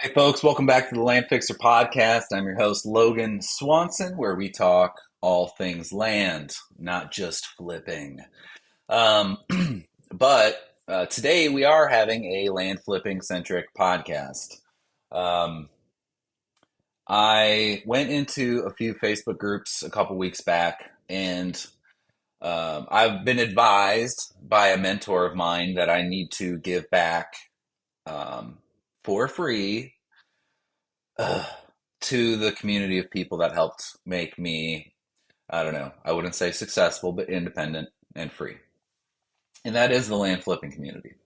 Hey, folks, welcome back to the Land Fixer podcast. I'm your host, Logan Swanson, where we talk all things land, not just flipping. Um, but today we are having a land flipping centric podcast. Um, I went into a few Facebook groups a couple weeks back, and I've been advised by a mentor of mine that I need to give back um, for free uh, to the community of people that helped make me, I don't know, I wouldn't say successful, but independent and free. And that is the land flipping community.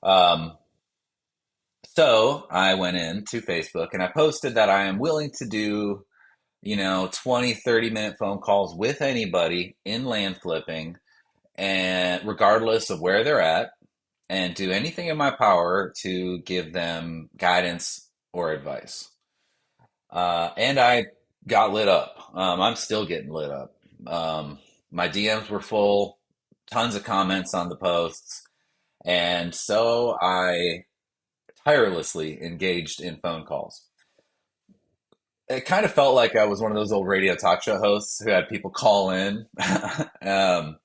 Um, so I went into Facebook and I posted that I am willing to do, 20, 30-minute phone calls with anybody in land flipping, and regardless of where they're at, and do anything in my power to give them guidance or advice. And I got lit up. I'm still getting lit up. My DMs were full, tons of comments on the posts. And so I tirelessly engaged in phone calls. It kind of felt like I was one of those old radio talk show hosts who had people call in. um,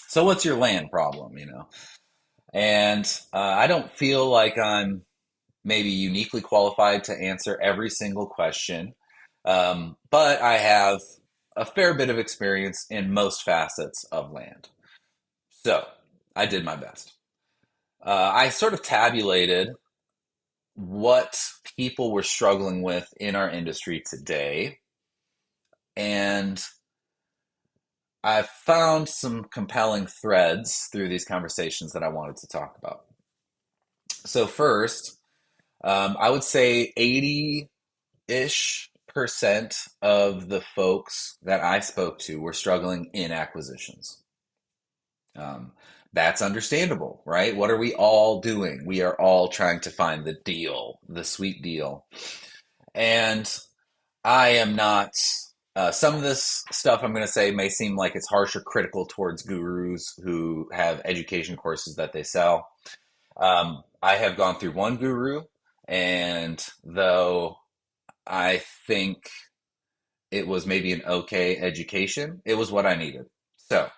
so, what's your land problem? And I don't feel like I'm maybe uniquely qualified to answer every single question. But I have a fair bit of experience in most facets of land. So I did my best. I sort of tabulated what people were struggling with in our industry today. And I found some compelling threads through these conversations that I wanted to talk about. So, first, I would say 80-ish% of the folks that I spoke to were struggling in acquisitions. Um, that's understandable, right? What are we all doing? We are all trying to find the deal, the sweet deal. And I am not, some of this stuff I'm going to say may seem like it's harsh or critical towards gurus who have education courses that they sell. I have gone through one guru, and though I think it was maybe an okay education, it was what I needed. So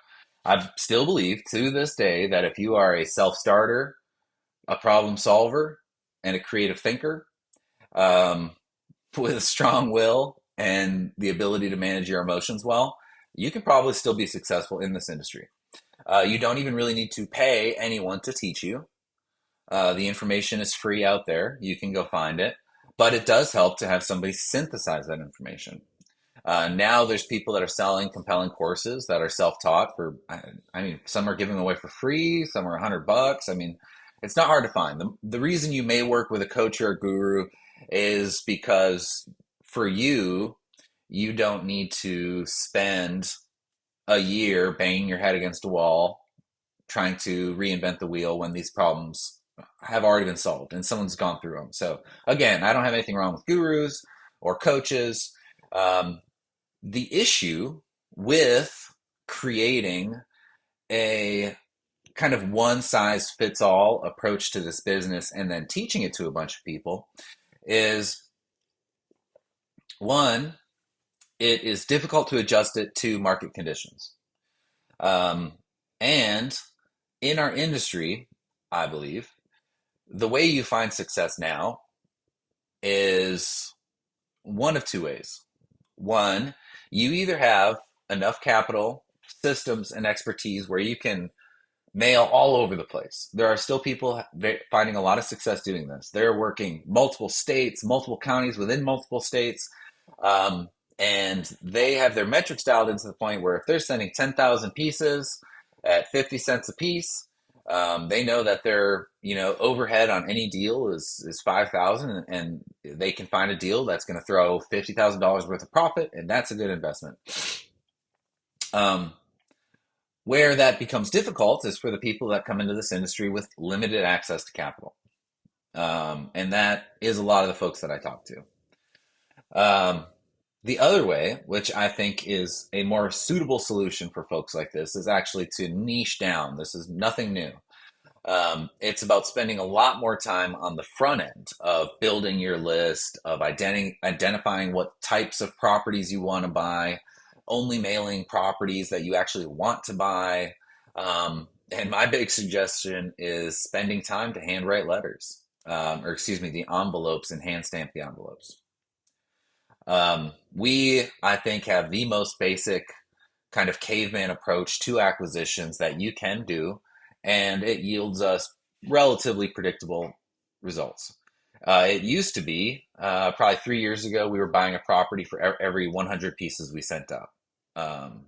I still believe to this day that if you are a self starter, a problem solver, and a creative thinker um, with a strong will and the ability to manage your emotions well, you can probably still be successful in this industry. You don't even really need to pay anyone to teach you. The information is free out there. You can go find it. But it does help to have somebody synthesize that information. Now there's people that are selling compelling courses that are self-taught for, I mean, some are giving away for free, some are $100. I mean, it's not hard to find. The reason you may work with a coach or a guru is because for you, you don't need to spend a year banging your head against a wall trying to reinvent the wheel when these problems have already been solved and someone's gone through them. So again, I don't have anything wrong with gurus or coaches. Um, the issue with creating a kind of one size fits all approach to this business and then teaching it to a bunch of people is one, it is difficult to adjust it to market conditions. Um, and in our industry, I believe, the way you find success now is one of two ways. One, you either have enough capital, systems, and expertise where you can mail all over the place. There are still people finding a lot of success doing this. They're working multiple states, multiple counties within multiple states. Um, and they have their metrics dialed into the point where if they're sending 10,000 pieces at 50 cents a piece, they know that their overhead on any deal is 5,000, and they can find a deal that's going to throw $50,000 worth of profit, and that's a good investment. Um, where that becomes difficult is for the people that come into this industry with limited access to capital, and that is a lot of the folks that I talk to. Um, the other way, which I think is a more suitable solution for folks like this, is actually to niche down. This is nothing new. It's about spending a lot more time on the front end of building your list, of identifying what types of properties you want to buy, only mailing properties that you actually want to buy. And my big suggestion is spending time to handwrite letters, or excuse me, the envelopes and hand stamp the envelopes. We, I think, have the most basic kind of caveman approach to acquisitions that you can do, and it yields us relatively predictable results. It used to be probably 3 years ago, we were buying a property for every 100 pieces we sent out. Um,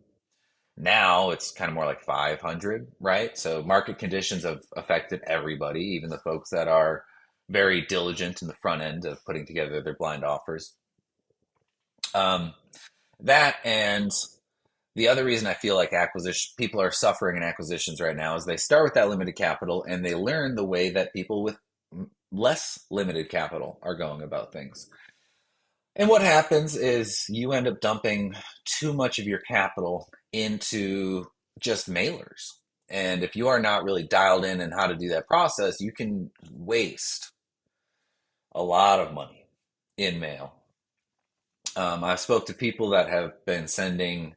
Now it's kind of more like 500, right? So market conditions have affected everybody, even the folks that are very diligent in the front end of putting together their blind offers. Um, that and the other reason I feel like acquisition people are suffering in acquisitions right now is they start with that limited capital and they learn the way that people with less limited capital are going about things. And what happens is you end up dumping too much of your capital into just mailers. And if you are not really dialed in how to do that process, you can waste a lot of money in mail. I've spoke to people that have been sending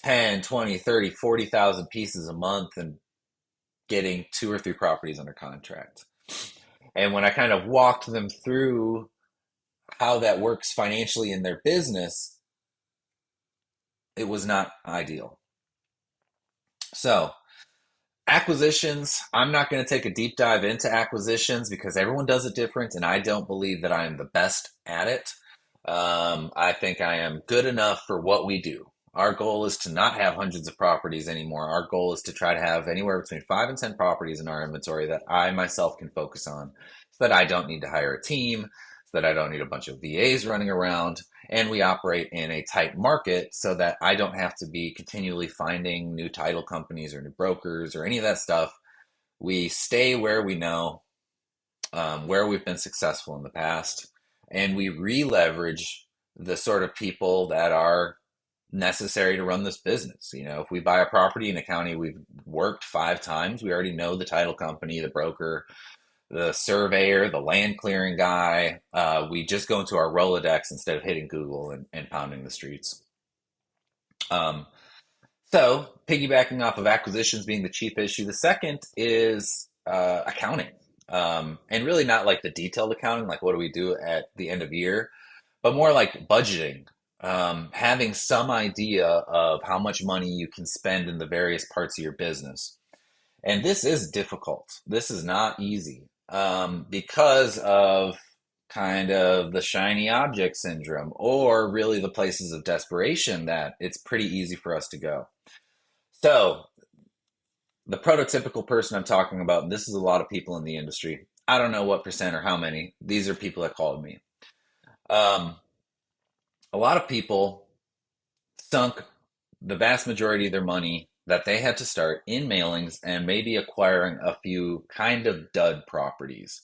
10, 20, 30, 40,000 pieces a month and getting two or three properties under contract. And when I kind of walked them through how that works financially in their business, it was not ideal. So, acquisitions, I'm not going to take a deep dive into acquisitions because everyone does it different, and I don't believe that I am the best at it. I think I am good enough for what we do. Our goal is to not have hundreds of properties anymore. Our goal is to try to have anywhere between 5 and 10 properties in our inventory that I myself can focus on so that I don't need to hire a team, so that I don't need a bunch of VAs running around. And we operate in a tight market so that I don't have to be continually finding new title companies or new brokers or any of that stuff. We stay where we know, where we've been successful in the past, and we re-leverage the sort of people that are necessary to run this business. You know, if we buy a property in a county we've worked 5 times, we already know the title company, the broker, the surveyor, the land clearing guy. We just go into our Rolodex instead of hitting Google and pounding the streets. Um, so, piggybacking off of acquisitions being the chief issue, the second is accounting. And really not like the detailed accounting, like what do we do at the end of year, but more like budgeting. Having some idea of how much money you can spend in the various parts of your business. And this is difficult. This is not easy because of kind of the shiny object syndrome, or really the places of desperation that it's pretty easy for us to go. So, the prototypical person I'm talking about, and this is a lot of people in the industry. I don't know what percent or how many. These are people that called me. Um, a lot of people sunk the vast majority of their money that they had to start in mailings and maybe acquiring a few kind of dud properties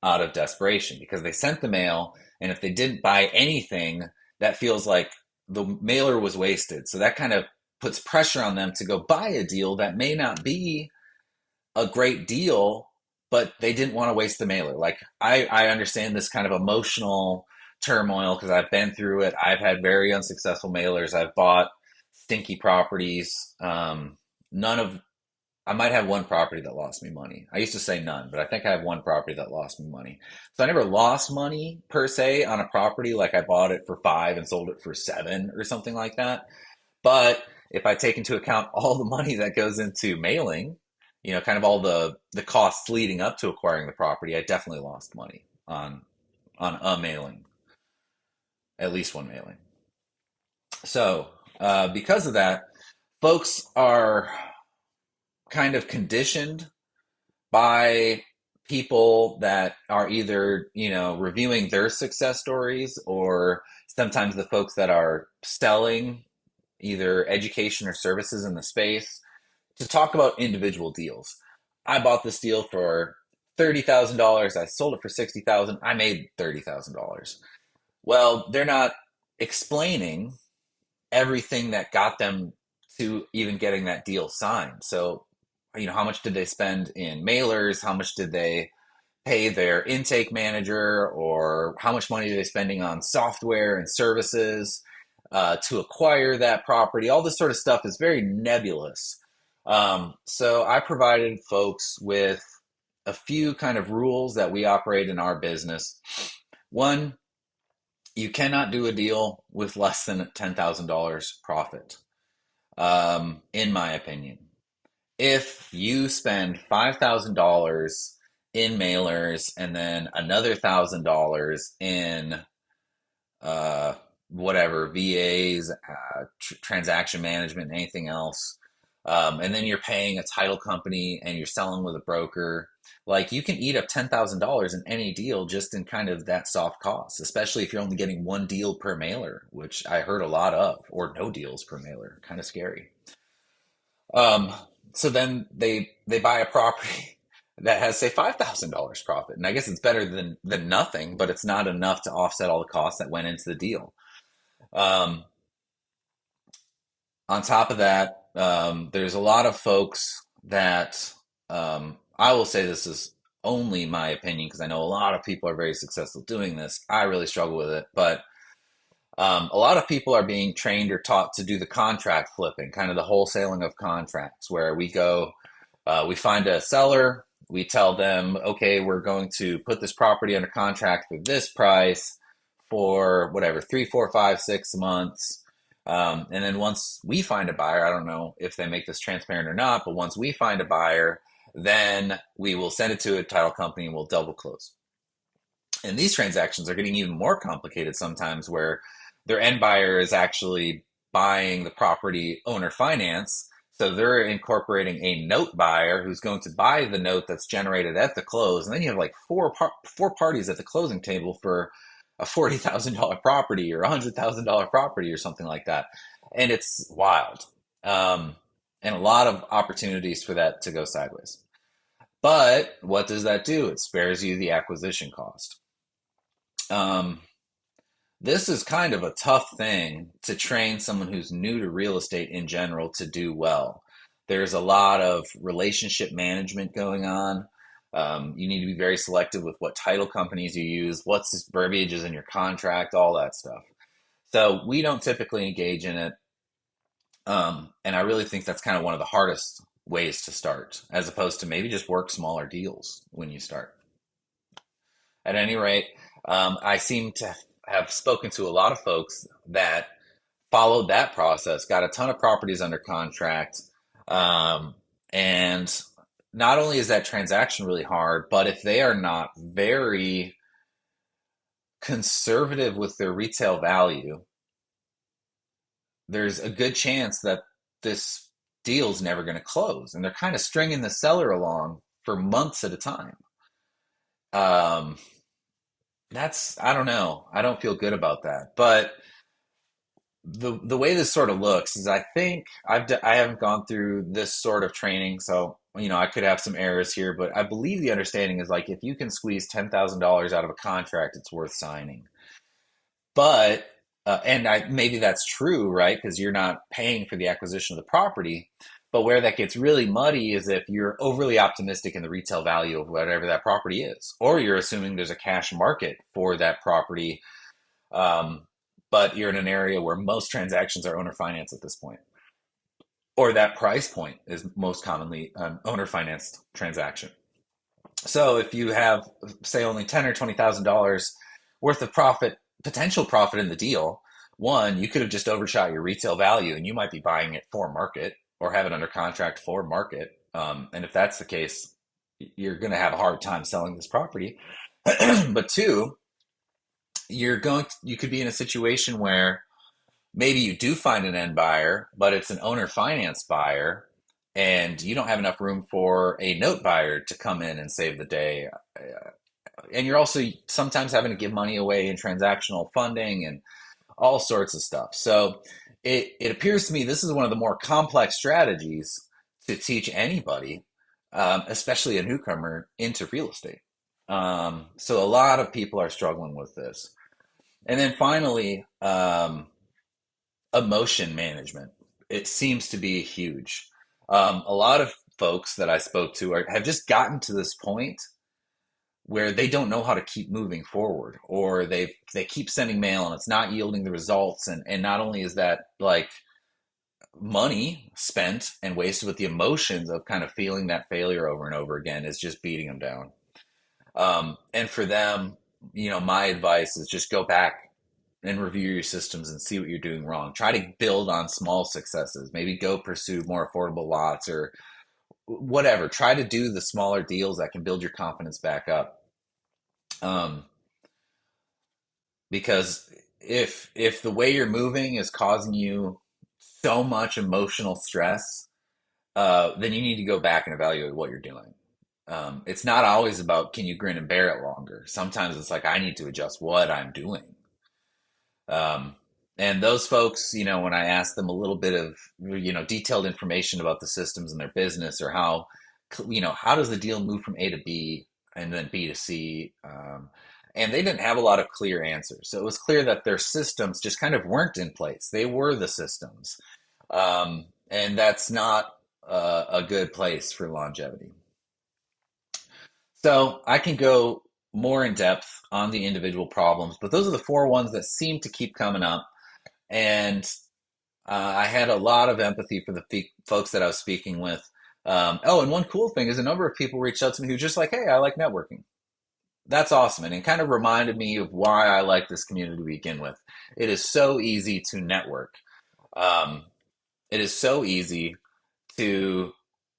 out of desperation because they sent the mail, and if they didn't buy anything, that feels like the mailer was wasted. So that kind of puts pressure on them to go buy a deal that may not be a great deal, but they didn't want to waste the mailer. Like I understand this kind of emotional turmoil because I've been through it. I've had very unsuccessful mailers. I've bought stinky properties. None of I might have one property that lost me money. I used to say none, but I think I have one property that lost me money. So I never lost money per se on a property like I bought it for 5 and sold it for 7 or something like that. But if I take into account all the money that goes into mailing, kind of all the costs leading up to acquiring the property, I definitely lost money on a mailing, at least one mailing. So because of that, folks are kind of conditioned by people that are either reviewing their success stories, or sometimes the folks that are selling either education or services in the space, to talk about individual deals. I bought this deal for $30,000. I sold it for 60,000. I made $30,000. Well, they're not explaining everything that got them to even getting that deal signed. So, how much did they spend in mailers? How much did they pay their intake manager, or how much money are they spending on software and services to acquire that property? All this sort of stuff is very nebulous. So I provided folks with a few kind of rules that we operate in our business. One, you cannot do a deal with less than $10,000 profit, in my opinion. If you spend $5,000 in mailers and then another $1,000 in uh, whatever VAs, transaction management, anything else, and then you're paying a title company and you're selling with a broker, like you can eat up $10,000 in any deal just in kind of that soft cost, especially if you're only getting one deal per mailer, which I heard a lot of, or no deals per mailer. Kind of scary. Um, so then they buy a property that has, say, $5,000 profit, and I guess it's better than nothing, but it's not enough to offset all the costs that went into the deal. Um, on top of that, there's a lot of folks that I will say this is only my opinion because I know a lot of people are very successful doing this. I really struggle with it, but a lot of people are being trained or taught to do the contract flipping, kind of the wholesaling of contracts, where we go, we find a seller, we tell them, okay, we're going to put this property under contract for this price for whatever, 3, 4, 5, 6 months. And then once we find a buyer, I don't know if they make this transparent or not, but once we find a buyer, then we will send it to a title company and we'll double close. And these transactions are getting even more complicated sometimes, where their end buyer is actually buying the property owner finance. So they're incorporating a note buyer who's going to buy the note that's generated at the close. And then you have like four parties at the closing table for a $40,000 property or $100,000 property or something like that. And it's wild. Um, and a lot of opportunities for that to go sideways. But what does that do? It spares you the acquisition cost. Um, this is kind of a tough thing to train someone who's new to real estate in general to do well. There's a lot of relationship management going on. You need to be very selective with what title companies you use, what's verbiage is in your contract, all that stuff. So we don't typically engage in it. And I really think that's kind of one of the hardest ways to start, as opposed to maybe just work smaller deals when you start. At any rate, I seem to have spoken to a lot of folks that followed that process, got a ton of properties under contract. Um, and not only is that transaction really hard, but if they are not very conservative with their retail value, there's a good chance that this deal's never going to close. And they're kind of stringing the seller along for months at a time. Um, I don't know. I don't feel good about that. But the way this sort of looks is, I think I haven't gone through this sort of training, so I could have some errors here, but I believe the understanding is like if you can squeeze $10,000 out of a contract, it's worth signing. But and I maybe that's true, right? Because you're not paying for the acquisition of the property. But where that gets really muddy is if you're overly optimistic in the retail value of whatever that property is, or you're assuming there's a cash market for that property, um, but you're in an area where most transactions are owner finance at this point, or that price point is most commonly an owner financed transaction. So if you have, say, only $10 or $20,000 worth of potential profit in the deal, one, you could have just overshot your retail value, and you might be buying it for market or have it under contract for market. And if that's the case, you're going to have a hard time selling this property. But two, you could be in a situation where maybe you do find an end buyer, but it's an owner finance buyer, and you don't have enough room for a note buyer to come in and save the day. And you're also sometimes having to give money away in transactional funding and all sorts of stuff. So it appears to me this is one of the more complex strategies to teach anybody, especially a newcomer, into real estate. So a lot of people are struggling with this. And then finally, emotion management. It seems to be huge. A lot of folks that I spoke to have just gotten to this point where they don't know how to keep moving forward, or they keep sending mail and it's not yielding the results. And not only is that like money spent and wasted, but the emotions of kind of feeling that failure over and over again is just beating them down. And for them, my advice is just go back and review your systems and see what you're doing wrong. Try to build on small successes. Maybe go pursue more affordable lots or whatever. Try to do the smaller deals that can build your confidence back up. Um, because if the way you're moving is causing you so much emotional stress, then you need to go back and evaluate what you're doing. It's not always about can you grin and bear it longer. Sometimes it's like I need to adjust what I'm doing. Um, and those folks, when I ask them a little bit of, detailed information about the systems in their business, or how does the deal move from A to B and then B to C? And they didn't have a lot of clear answers. So it was clear that their systems just kind of weren't in place. They were the systems. And that's not a good place for longevity. So I can go more in depth on the individual problems, but those are the four ones that seem to keep coming up. And I had a lot of empathy for the folks that I was speaking with. Oh, and one cool thing is a number of people reached out to me who just like, hey, I like networking. That's awesome. And it kind of reminded me of why I like this community to begin with. It is so easy to network. Um, it is so easy to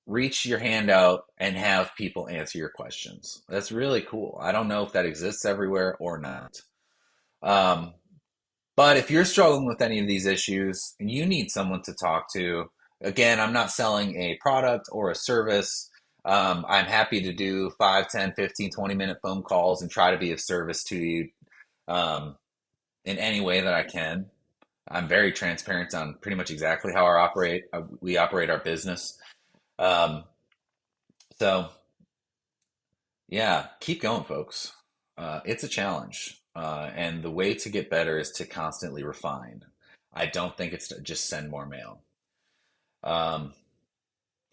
reach your hand out and have people answer your questions. That's really cool. I don't know if that exists everywhere or not. Um, but if you're struggling with any of these issues and you need someone to talk to, again, I'm not selling a product or a service. I'm happy to do 5, 10, 15, 20-minute phone calls and try to be of service to you um, in any way that I can. I'm very transparent on pretty much exactly how we operate our business. Um, so yeah, keep going, folks. It's a challenge. And the way to get better is to constantly refine. I don't think it's to just send more mail. Um,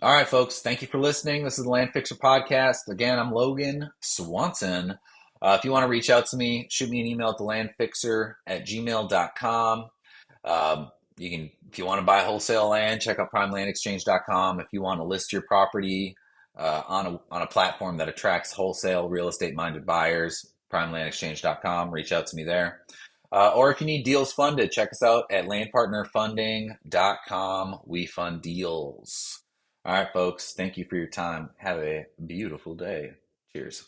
all right, folks. Thank you for listening. This is the Land Fixer Podcast. Again, I'm Logan Swanson. If you want to reach out to me, shoot me an email at thelandfixer@gmail.com. You can, if you want to buy wholesale land, check out primelandexchange.com. If you want to list your property on a platform that attracts wholesale real estate minded buyers, primelandexchange.com, reach out to me there. Or if you need deals funded, check us out at landpartnerfunding.com. We fund deals. All right, folks. Thank you for your time. Have a beautiful day. Cheers.